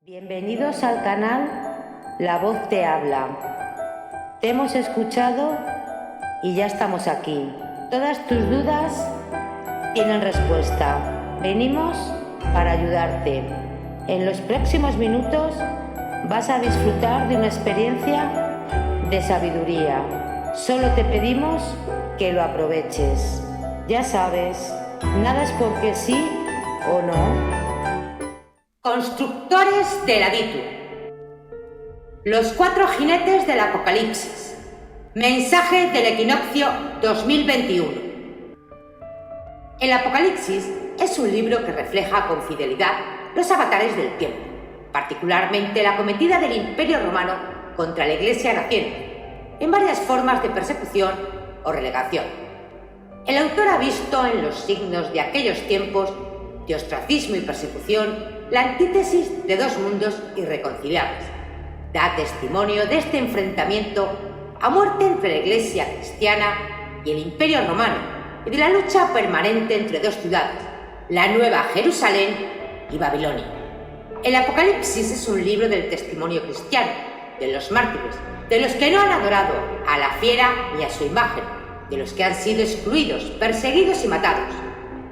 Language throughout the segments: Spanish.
Bienvenidos al canal La Voz Te Habla. Te hemos escuchado y ya estamos aquí. Todas tus dudas tienen respuesta. Venimos para ayudarte. En los próximos minutos vas a disfrutar de una experiencia de sabiduría. Solo te pedimos que lo aproveches. Ya sabes, nada es porque sí o no. Constructores del Aditu. Los 4 jinetes del Apocalipsis. Mensaje del equinoccio 2021. El Apocalipsis es un libro que refleja con fidelidad los avatares del tiempo, particularmente la acometida del Imperio Romano contra la Iglesia naciente, en varias formas de persecución o relegación. El autor ha visto en los signos de aquellos tiempos de ostracismo y persecución la antítesis de 2 mundos irreconciliables. Da testimonio de este enfrentamiento a muerte entre la Iglesia cristiana y el Imperio Romano y de la lucha permanente entre 2 ciudades, la Nueva Jerusalén y Babilonia. El Apocalipsis es un libro del testimonio cristiano, de los mártires, de los que no han adorado a la fiera ni a su imagen, de los que han sido excluidos, perseguidos y matados.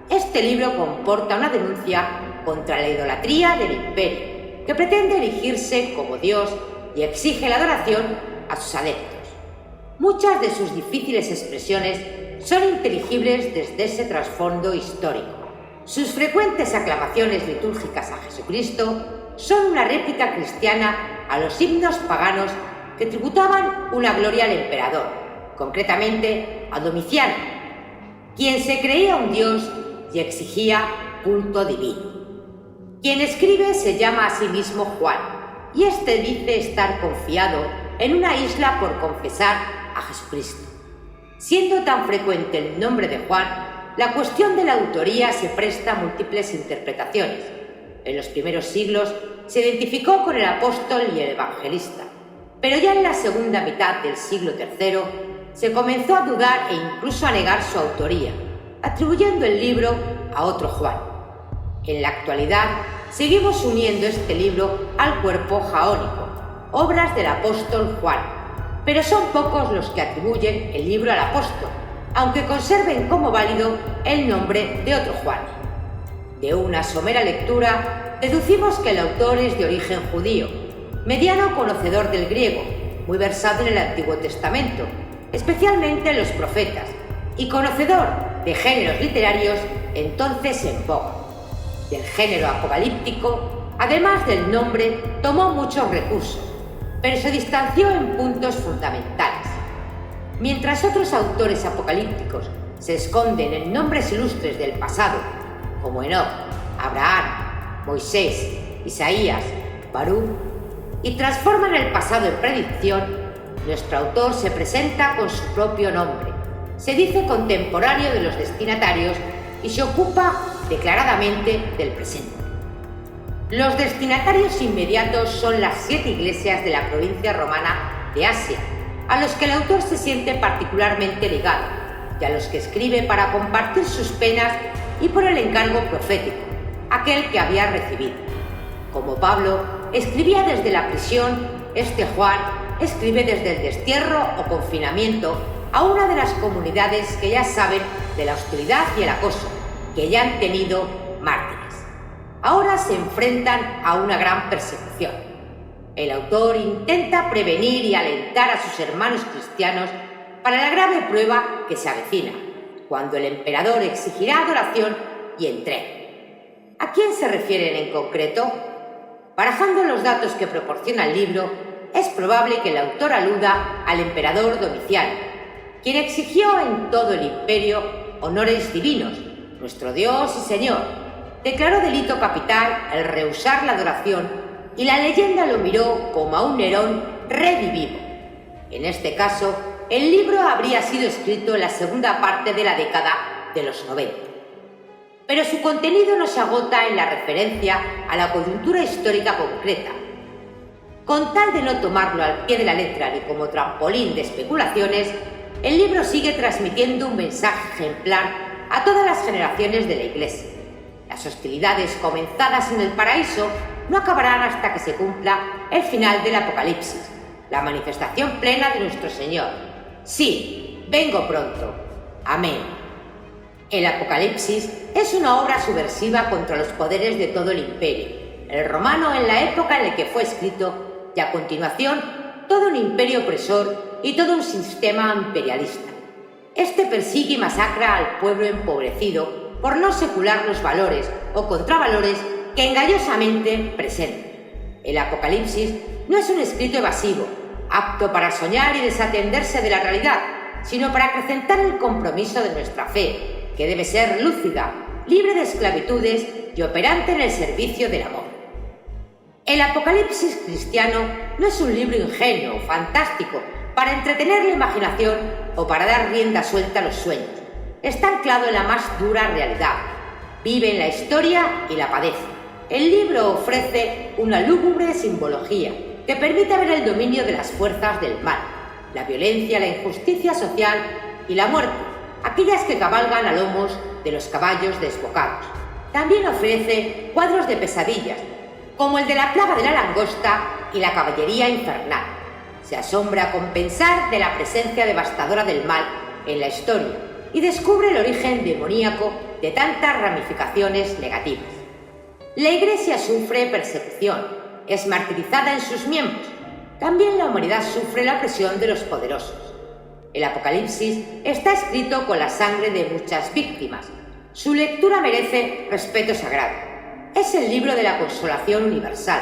Este libro comporta una denuncia contra la idolatría del imperio, que pretende erigirse como Dios y exige la adoración a sus adeptos. Muchas de sus difíciles expresiones son inteligibles desde ese trasfondo histórico. Sus frecuentes aclamaciones litúrgicas a Jesucristo son una réplica cristiana a los himnos paganos que tributaban una gloria al emperador, concretamente a Domiciano, quien se creía un dios y exigía culto divino. Quien escribe se llama a sí mismo Juan, y este dice estar confiado en una isla por confesar a Jesucristo. Siendo tan frecuente el nombre de Juan, la cuestión de la autoría se presta a múltiples interpretaciones. En los primeros siglos se identificó con el apóstol y el evangelista, pero ya en la segunda mitad del siglo III se comenzó a dudar e incluso a negar su autoría, atribuyendo el libro a otro Juan. En la actualidad, seguimos uniendo este libro al cuerpo jaónico, obras del apóstol Juan, pero son pocos los que atribuyen el libro al apóstol, aunque conserven como válido el nombre de otro Juan. De una somera lectura, deducimos que el autor es de origen judío, mediano conocedor del griego, muy versado en el Antiguo Testamento, especialmente en los profetas, y conocedor de géneros literarios entonces en boga. Del género apocalíptico, además del nombre, tomó muchos recursos, pero se distanció en puntos fundamentales. Mientras otros autores apocalípticos se esconden en nombres ilustres del pasado, como Enoc, Abraham, Moisés, Isaías, Barú, y transforman el pasado en predicción, nuestro autor se presenta con su propio nombre, se dice contemporáneo de los destinatarios y se ocupa declaradamente del presente. Los destinatarios inmediatos son las 7 iglesias de la provincia romana de Asia, a los que el autor se siente particularmente ligado y a los que escribe para compartir sus penas y por el encargo profético, aquel que había recibido. Como Pablo escribía desde la prisión, este Juan escribe desde el destierro o confinamiento a una de las comunidades que ya saben de la hostilidad y el acoso, que ya han tenido mártires. Ahora se enfrentan a una gran persecución. El autor intenta prevenir y alentar a sus hermanos cristianos para la grave prueba que se avecina, cuando el emperador exigirá adoración y entrega. ¿A quién se refieren en concreto? Barajando los datos que proporciona el libro, es probable que el autor aluda al emperador Domiciano, quien exigió en todo el imperio honores divinos, nuestro Dios y Señor. Declaró delito capital el rehusar la adoración y la leyenda lo miró como a un Nerón redivivo. En este caso, el libro habría sido escrito en la segunda parte de la década de los 90. Pero su contenido no se agota en la referencia a la coyuntura histórica concreta. Con tal de no tomarlo al pie de la letra ni como trampolín de especulaciones, el libro sigue transmitiendo un mensaje ejemplar a todas las generaciones de la Iglesia. Las hostilidades comenzadas en el paraíso no acabarán hasta que se cumpla el final del Apocalipsis, la manifestación plena de nuestro Señor. Sí, vengo pronto. Amén. El Apocalipsis es una obra subversiva contra los poderes de todo el imperio, el romano en la época en la que fue escrito, y a continuación todo un imperio opresor y todo un sistema imperialista. Este persigue y masacra al pueblo empobrecido por no secular los valores o contravalores que engañosamente presenta. El Apocalipsis no es un escrito evasivo, apto para soñar y desatenderse de la realidad, sino para acrecentar el compromiso de nuestra fe, que debe ser lúcida, libre de esclavitudes y operante en el servicio del amor. El Apocalipsis cristiano no es un libro ingenuo, fantástico, para entretener la imaginación o para dar rienda suelta a los sueños. Está anclado en la más dura realidad. Vive en la historia y la padece. El libro ofrece una lúgubre simbología que permite ver el dominio de las fuerzas del mal, la violencia, la injusticia social y la muerte, aquellas que cabalgan a lomos de los caballos desbocados. También ofrece cuadros de pesadillas, como el de la plaga de la langosta y la caballería infernal. Se asombra con pensar de la presencia devastadora del mal en la historia y descubre el origen demoníaco de tantas ramificaciones negativas. La Iglesia sufre persecución, es martirizada en sus miembros. También la humanidad sufre la presión de los poderosos. El Apocalipsis está escrito con la sangre de muchas víctimas. Su lectura merece respeto sagrado. Es el libro de la consolación universal.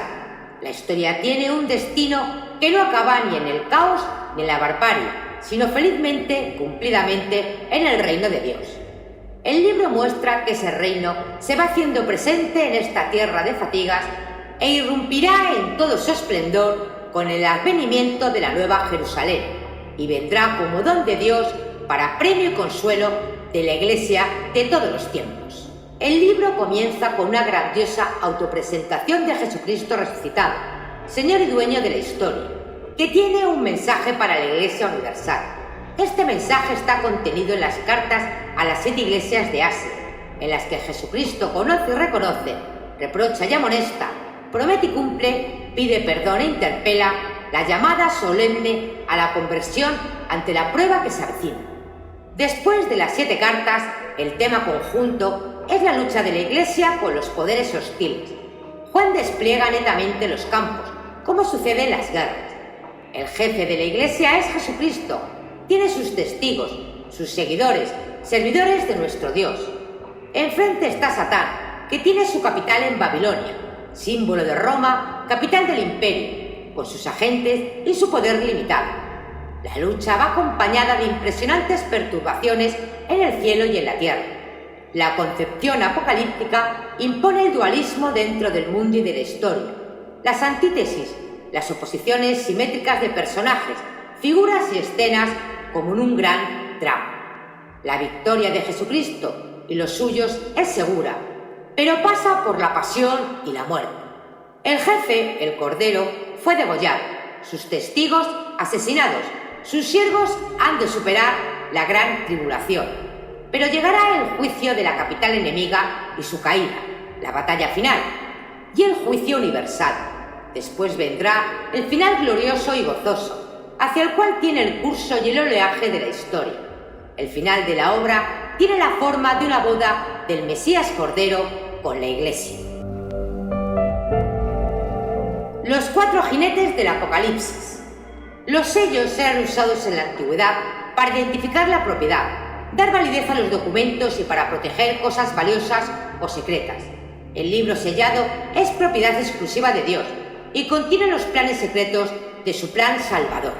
La historia tiene un destino que no acaba ni en el caos ni en la barbarie, sino felizmente, cumplidamente, en el reino de Dios. El libro muestra que ese reino se va haciendo presente en esta tierra de fatigas e irrumpirá en todo su esplendor con el advenimiento de la nueva Jerusalén, y vendrá como don de Dios para premio y consuelo de la Iglesia de todos los tiempos. El libro comienza con una grandiosa autopresentación de Jesucristo resucitado, Señor y dueño de la historia, que tiene un mensaje para la Iglesia universal. Este mensaje está contenido en las cartas a las 7 iglesias de Asia, en las que Jesucristo conoce y reconoce, reprocha y amonesta, promete y cumple, pide perdón e interpela la llamada solemne a la conversión ante la prueba que se avecina. Después de las 7 cartas, el tema conjunto es la lucha de la Iglesia con los poderes hostiles. Juan despliega netamente los campos, como sucede en las guerras. El jefe de la Iglesia es Jesucristo. Tiene sus testigos, sus seguidores, servidores de nuestro Dios. Enfrente está Satán, que tiene su capital en Babilonia, símbolo de Roma, capital del imperio, con sus agentes y su poder limitado. La lucha va acompañada de impresionantes perturbaciones en el cielo y en la tierra. La concepción apocalíptica impone el dualismo dentro del mundo y de la historia, las antítesis, las oposiciones simétricas de personajes, figuras y escenas como en un gran drama. La victoria de Jesucristo y los suyos es segura, pero pasa por la pasión y la muerte. El jefe, el Cordero, fue degollado, sus testigos asesinados, sus siervos han de superar la gran tribulación. Pero llegará el juicio de la capital enemiga y su caída, la batalla final, y el juicio universal. Después vendrá el final glorioso y gozoso, hacia el cual tiene el curso y el oleaje de la historia. El final de la obra tiene la forma de una boda del Mesías Cordero con la Iglesia. Los 4 jinetes del Apocalipsis. Los sellos eran usados en la antigüedad para identificar la propiedad, dar validez a los documentos y para proteger cosas valiosas o secretas. El libro sellado es propiedad exclusiva de Dios y contiene los planes secretos de su plan salvador.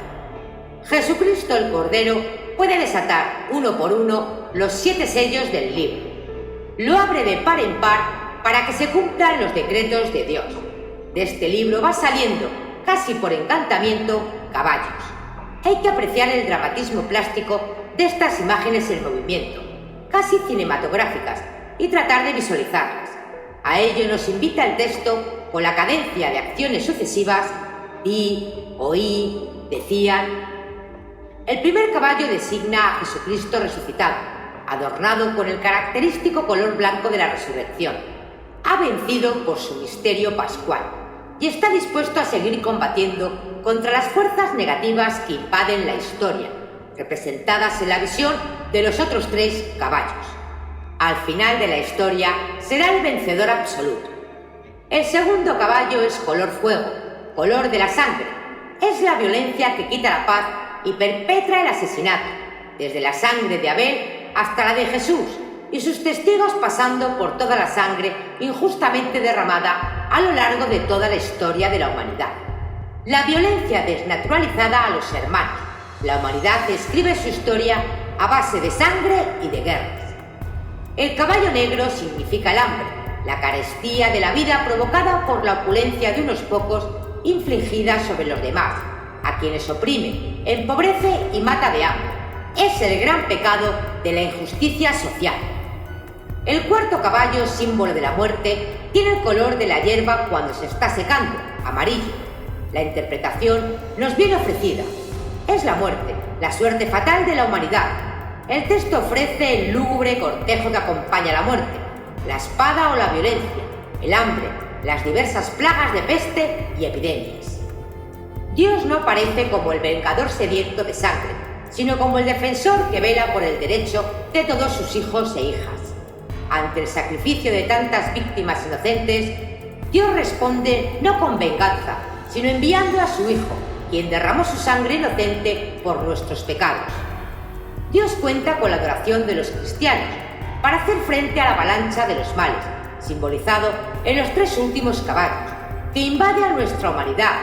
Jesucristo el Cordero puede desatar uno por uno los 7 sellos del libro. Lo abre de par en par para que se cumplan los decretos de Dios. De este libro va saliendo, casi por encantamiento, caballos. Hay que apreciar el dramatismo plástico de estas imágenes en movimiento, casi cinematográficas, y tratar de visualizarlas. A ello nos invita el texto con la cadencia de acciones sucesivas: vi, oí, decían. El primer caballo designa a Jesucristo resucitado, adornado con el característico color blanco de la resurrección. Ha vencido por su misterio pascual. y está dispuesto a seguir combatiendo contra las fuerzas negativas que invaden la historia, representadas en la visión de los otros 3 caballos. Al final de la historia será el vencedor absoluto. El segundo caballo es color fuego, color de la sangre. Es la violencia que quita la paz y perpetra el asesinato, desde la sangre de Abel hasta la de Jesús, y sus testigos pasando por toda la sangre injustamente derramada a lo largo de toda la historia de la humanidad. La violencia desnaturalizada a los hermanos. La humanidad escribe su historia a base de sangre y de guerras. El caballo negro significa el hambre, la carestía de la vida provocada por la opulencia de unos pocos infligida sobre los demás, a quienes oprime, empobrece y mata de hambre. Es el gran pecado de la injusticia social. El cuarto caballo, símbolo de la muerte, tiene el color de la hierba cuando se está secando, amarillo. La interpretación nos viene ofrecida. Es la muerte, la suerte fatal de la humanidad. El texto ofrece el lúgubre cortejo que acompaña la muerte, la espada o la violencia, el hambre, las diversas plagas de peste y epidemias. Dios no aparece como el vengador sediento de sangre, sino como el defensor que vela por el derecho de todos sus hijos e hijas. Ante el sacrificio de tantas víctimas inocentes, Dios responde no con venganza, sino enviando a su Hijo, quien derramó su sangre inocente por nuestros pecados. Dios cuenta con la adoración de los cristianos para hacer frente a la avalancha de los males, simbolizado en los 3 últimos caballos, que invade a nuestra humanidad,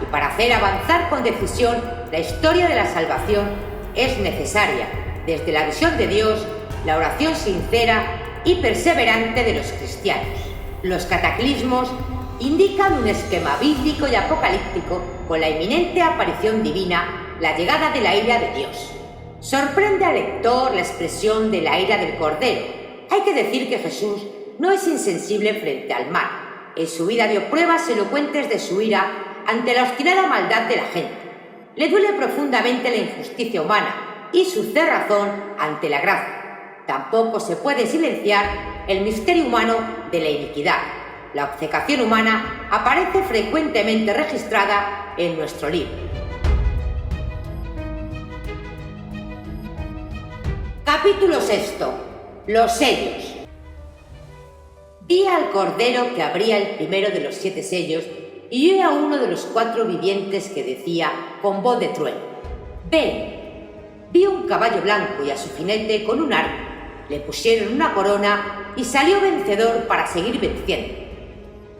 y para hacer avanzar con decisión la historia de la salvación es necesaria, desde la visión de Dios, la oración sincera y perseverante de los cristianos. Los cataclismos indican un esquema bíblico y apocalíptico con la inminente aparición divina, la llegada de la ira de Dios. Sorprende al lector la expresión de la ira del Cordero. Hay que decir que Jesús no es insensible frente al mal. En su vida dio pruebas elocuentes de su ira ante la obstinada maldad de la gente. Le duele profundamente la injusticia humana y su cerrazón ante la gracia. Tampoco se puede silenciar el misterio humano de la iniquidad. La obcecación humana aparece frecuentemente registrada en nuestro libro. Capítulo 6. Los sellos. Vi al Cordero que abría el primero de los 7 sellos y oí a uno de los 4 vivientes que decía con voz de trueno: ven. Vi un caballo blanco y a su jinete con un arco. Le pusieron una corona y salió vencedor para seguir venciendo.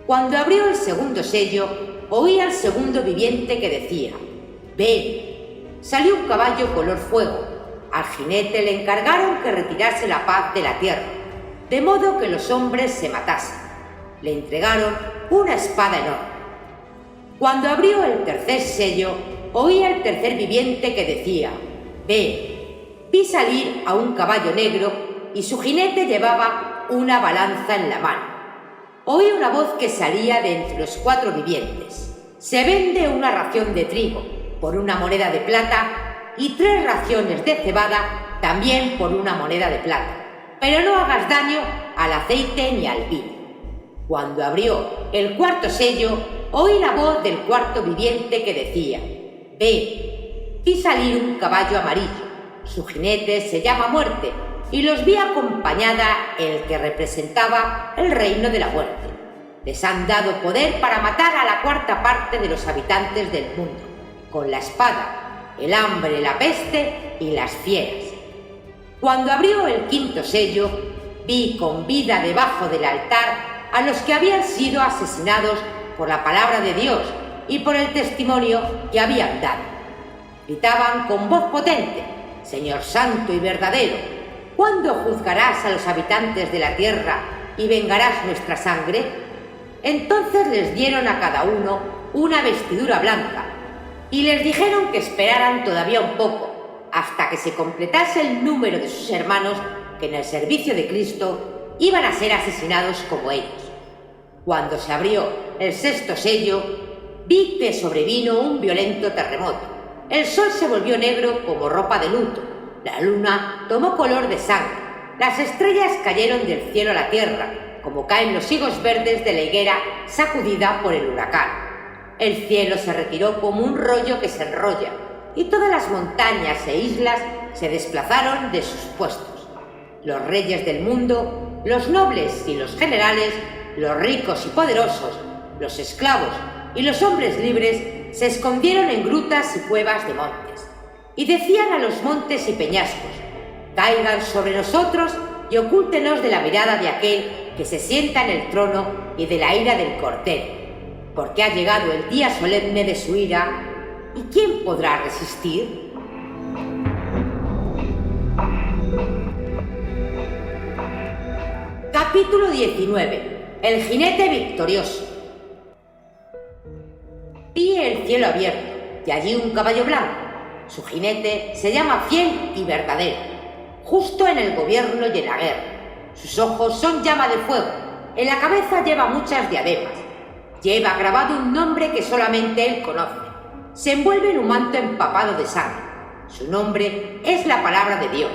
Cuando abrió el segundo sello, oí al segundo viviente que decía: ven. Salió un caballo color fuego. Al jinete le encargaron que retirase la paz de la tierra, de modo que los hombres se matasen. Le entregaron una espada enorme. Cuando abrió el tercer sello, oí al tercer viviente que decía: ven. Vi salir a un caballo negro y su jinete llevaba una balanza en la mano. Oí una voz que salía de entre los 4 vivientes: se vende una ración de trigo por una moneda de plata y 3 raciones de cebada también por una moneda de plata, pero no hagas daño al aceite ni al vino. Cuando abrió el cuarto sello, oí la voz del cuarto viviente que decía: ve. Vi salir un caballo amarillo, su jinete se llama Muerte, y los vi acompañada el que representaba el reino de la muerte. Les han dado poder para matar a la 4ª parte de los habitantes del mundo, con la espada, el hambre, la peste y las fieras. Cuando abrió el 5.º sello, vi con vida debajo del altar a los que habían sido asesinados por la palabra de Dios y por el testimonio que habían dado. Gritaban con voz potente: Señor santo y verdadero, ¿cuándo juzgarás a los habitantes de la tierra y vengarás nuestra sangre? Entonces les dieron a cada uno una vestidura blanca y les dijeron que esperaran todavía un poco hasta que se completase el número de sus hermanos que en el servicio de Cristo iban a ser asesinados como ellos. Cuando se abrió el 6.º sello, vi que sobrevino un violento terremoto. El sol se volvió negro como ropa de luto, la luna tomó color de sangre, las estrellas cayeron del cielo a la tierra, como caen los higos verdes de la higuera sacudida por el huracán. El cielo se retiró como un rollo que se enrolla, y todas las montañas e islas se desplazaron de sus puestos. Los reyes del mundo, los nobles y los generales, los ricos y poderosos, los esclavos y los hombres libres se escondieron en grutas y cuevas de montes, y decían a los montes y peñascos: caigan sobre nosotros y ocúltenos de la mirada de aquel que se sienta en el trono y de la ira del Cordero, porque ha llegado el día solemne de su ira, ¿y quién podrá resistir? Capítulo 19. El jinete victorioso. Vi el cielo abierto y allí un caballo blanco. Su jinete se llama Fiel y Verdadero, justo en el gobierno y en la guerra. Sus ojos son llama de fuego, en la cabeza lleva muchas diademas. Lleva grabado un nombre que solamente él conoce. Se envuelve en un manto empapado de sangre. Su nombre es la palabra de Dios.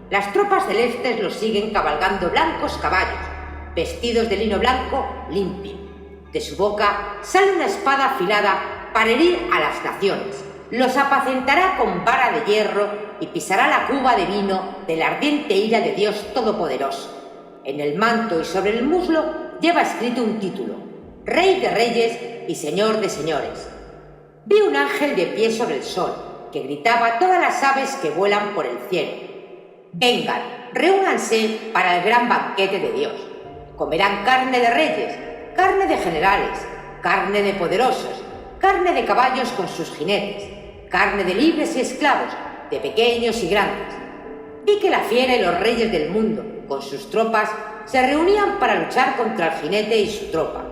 Las tropas celestes lo siguen cabalgando blancos caballos, vestidos de lino blanco limpio. De su boca sale una espada afilada para herir a las naciones. Los apacentará con vara de hierro y pisará la cuba de vino de la ardiente ira de Dios Todopoderoso. En el manto y sobre el muslo lleva escrito un título: Rey de Reyes y Señor de Señores. Vi un ángel de pie sobre el sol, que gritaba a todas las aves que vuelan por el cielo: vengan, reúnanse para el gran banquete de Dios. Comerán carne de reyes, carne de generales, carne de poderosos, carne de caballos con sus jinetes, carne de libres y esclavos, de pequeños y grandes. Vi que la fiera y los reyes del mundo, con sus tropas, se reunían para luchar contra el jinete y su tropa.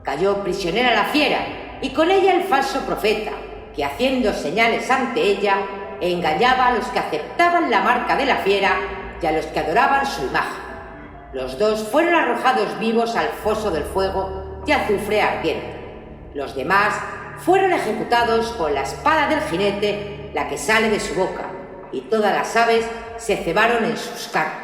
Cayó prisionera la fiera, y con ella el falso profeta, que haciendo señales ante ella, engañaba a los que aceptaban la marca de la fiera y a los que adoraban su imagen. Los dos fueron arrojados vivos al foso del fuego y azufre ardiente. Los demás fueron ejecutados con la espada del jinete, la que sale de su boca, y todas las aves se cebaron en sus carnes.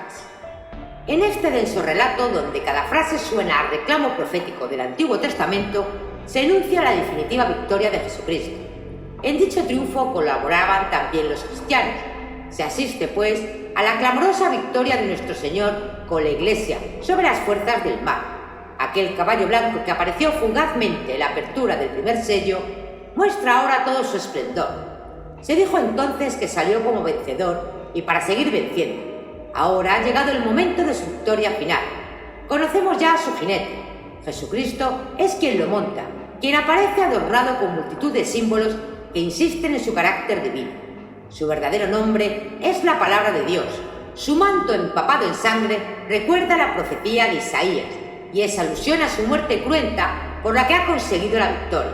En este denso relato, donde cada frase suena a reclamo profético del Antiguo Testamento, se enuncia la definitiva victoria de Jesucristo. En dicho triunfo colaboraban también los cristianos. Se asiste, pues, a la clamorosa victoria de nuestro Señor con la Iglesia sobre las fuerzas del mal. Aquel caballo blanco que apareció fugazmente en la apertura del primer sello muestra ahora todo su esplendor. Se dijo entonces que salió como vencedor y para seguir venciendo. Ahora ha llegado el momento de su victoria final. Conocemos ya a su jinete. Jesucristo es quien lo monta, quien aparece adornado con multitud de símbolos que insisten en su carácter divino. Su verdadero nombre es la palabra de Dios. Su manto empapado en sangre recuerda la profecía de Isaías y es alusión a su muerte cruenta por la que ha conseguido la victoria.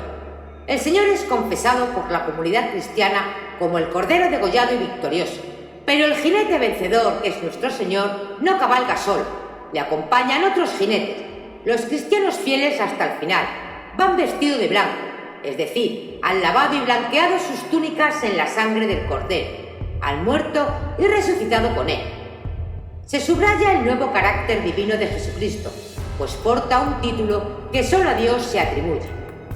El Señor es confesado por la comunidad cristiana como el Cordero degollado y victorioso, pero el jinete vencedor, que es nuestro Señor, no cabalga solo, le acompañan otros jinetes. Los cristianos fieles hasta el final van vestidos de blanco, es decir, han lavado y blanqueado sus túnicas en la sangre del Cordero, han muerto y resucitado con él. Se subraya el nuevo carácter divino de Jesucristo, pues porta un título que solo a Dios se atribuye: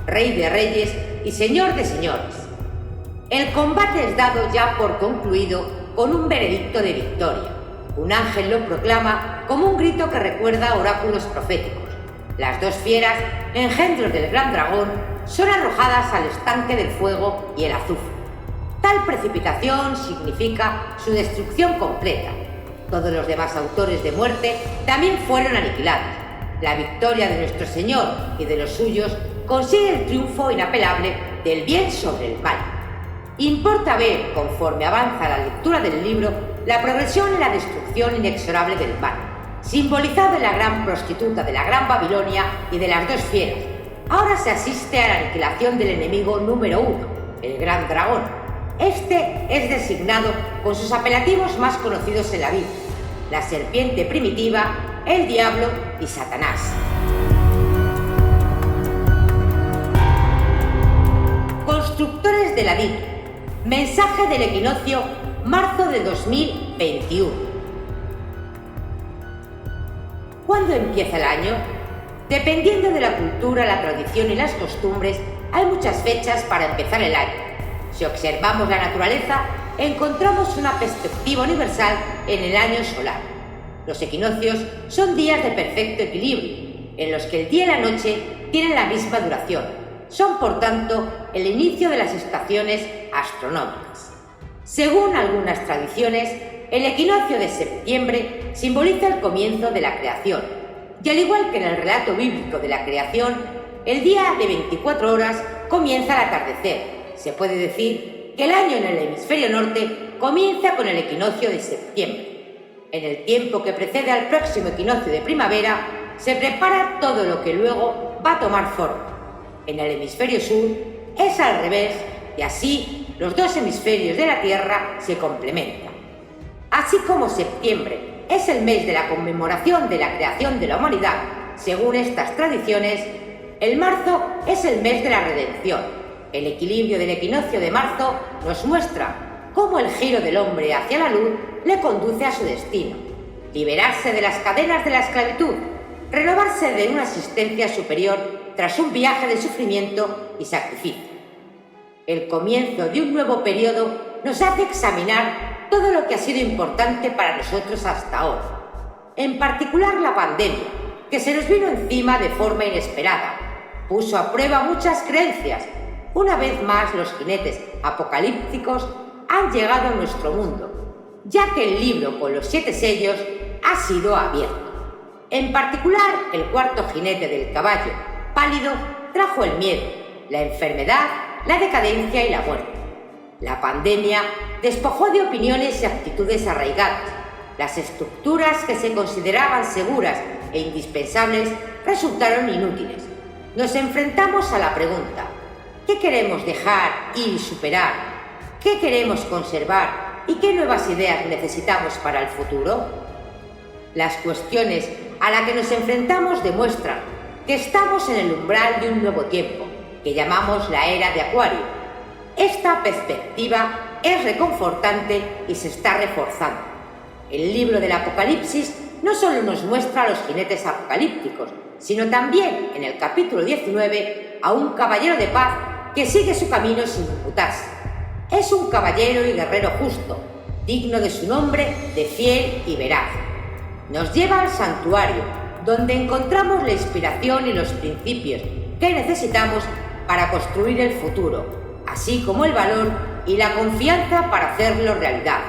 Rey de Reyes y Señor de Señores. El combate es dado ya por concluido con un veredicto de victoria. Un ángel lo proclama como un grito que recuerda oráculos proféticos. Las dos fieras, engendros del gran dragón, son arrojadas al estanque del fuego y el azufre. Tal precipitación significa su destrucción completa. Todos los demás autores de muerte también fueron aniquilados. La victoria de nuestro Señor y de los suyos consigue el triunfo inapelable del bien sobre el mal. Importa ver, conforme avanza la lectura del libro, la progresión y la destrucción inexorable del mal, simbolizado en la gran prostituta de la Gran Babilonia y de las dos fieras. Ahora se asiste a la aniquilación del enemigo número 1, el gran dragón. Este es designado con sus apelativos más conocidos en la Biblia: la serpiente primitiva, el diablo y Satanás. Constructores de la Biblia. Mensaje del equinoccio, marzo de 2021. ¿Cuándo empieza el año? Dependiendo de la cultura, la tradición y las costumbres, hay muchas fechas para empezar el año. Si observamos la naturaleza, encontramos una perspectiva universal en el año solar. Los equinoccios son días de perfecto equilibrio, en los que el día y la noche tienen la misma duración. Son, por tanto, el inicio de las estaciones astronómicas. Según algunas tradiciones, el equinoccio de septiembre simboliza el comienzo de la creación, y al igual que en el relato bíblico de la creación, el día de 24 horas comienza al atardecer. Se puede decir que el año en el hemisferio norte comienza con el equinoccio de septiembre. En el tiempo que precede al próximo equinoccio de primavera, se prepara todo lo que luego va a tomar forma. En el hemisferio sur es al revés, y así los dos hemisferios de la Tierra se complementan. Así como septiembre es el mes de la conmemoración de la creación de la humanidad, según estas tradiciones, el marzo es el mes de la redención. El equilibrio del equinoccio de marzo nos muestra cómo el giro del hombre hacia la luz le conduce a su destino: liberarse de las cadenas de la esclavitud, renovarse de una existencia superior tras un viaje de sufrimiento y sacrificio. El comienzo de un nuevo periodo nos hace examinar todo lo que ha sido importante para nosotros hasta ahora. En particular la pandemia, que se nos vino encima de forma inesperada, puso a prueba muchas creencias. Una vez más los jinetes apocalípticos han llegado a nuestro mundo, ya que el libro con los 7 sellos ha sido abierto. En particular, el cuarto jinete del caballo pálido trajo el miedo, la enfermedad, la decadencia y la muerte. La pandemia despojó de opiniones y actitudes arraigadas. Las estructuras que se consideraban seguras e indispensables resultaron inútiles. Nos enfrentamos a la pregunta: ¿qué queremos dejar ir y superar? ¿Qué queremos conservar? ¿Y qué nuevas ideas necesitamos para el futuro? Las cuestiones a las que nos enfrentamos demuestran que estamos en el umbral de un nuevo tiempo, que llamamos la era de Acuario. Esta perspectiva es reconfortante y se está reforzando. El libro del Apocalipsis no solo nos muestra a los jinetes apocalípticos, sino también, en el capítulo 19, a un caballero de paz que sigue su camino sin imputarse. Es un caballero y guerrero justo, digno de su nombre de fiel y veraz. Nos lleva al santuario, donde encontramos la inspiración y los principios que necesitamos para construir el futuro, así como el valor y la confianza para hacerlo realidad.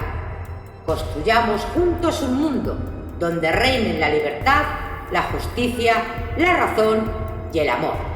Construyamos juntos un mundo donde reinen la libertad, la justicia, la razón y el amor.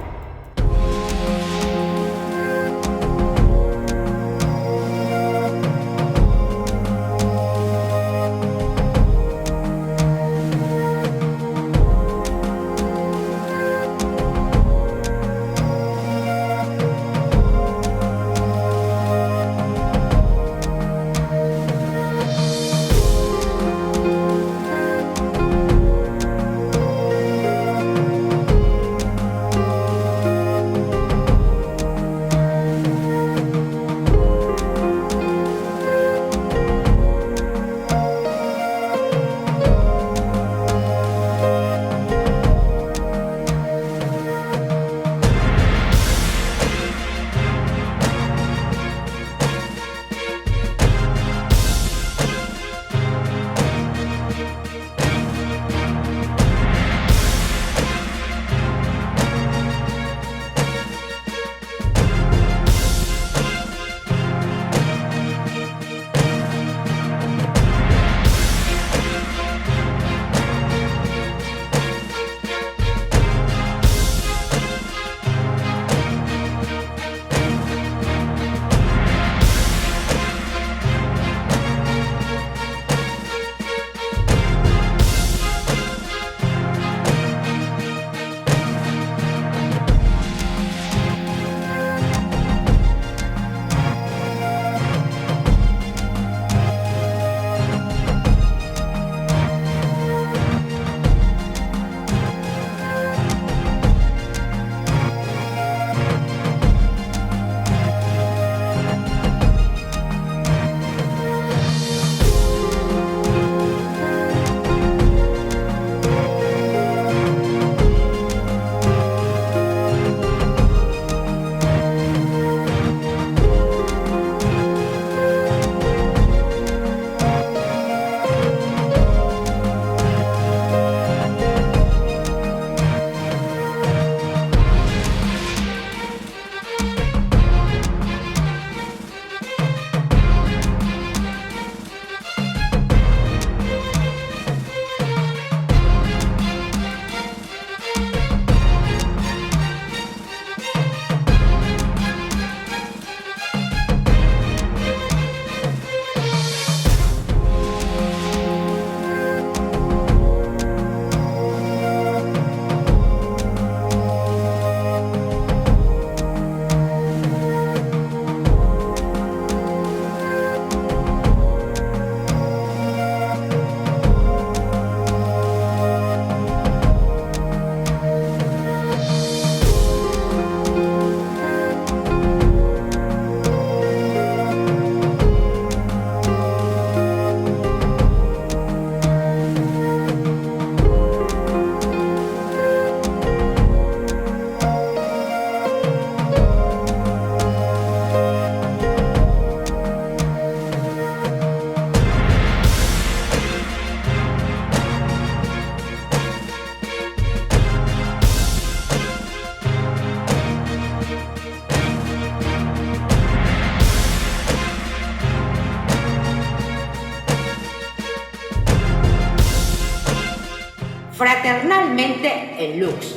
fraternalmente en Lux,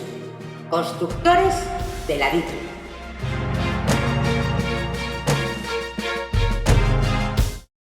constructores de la Ditu.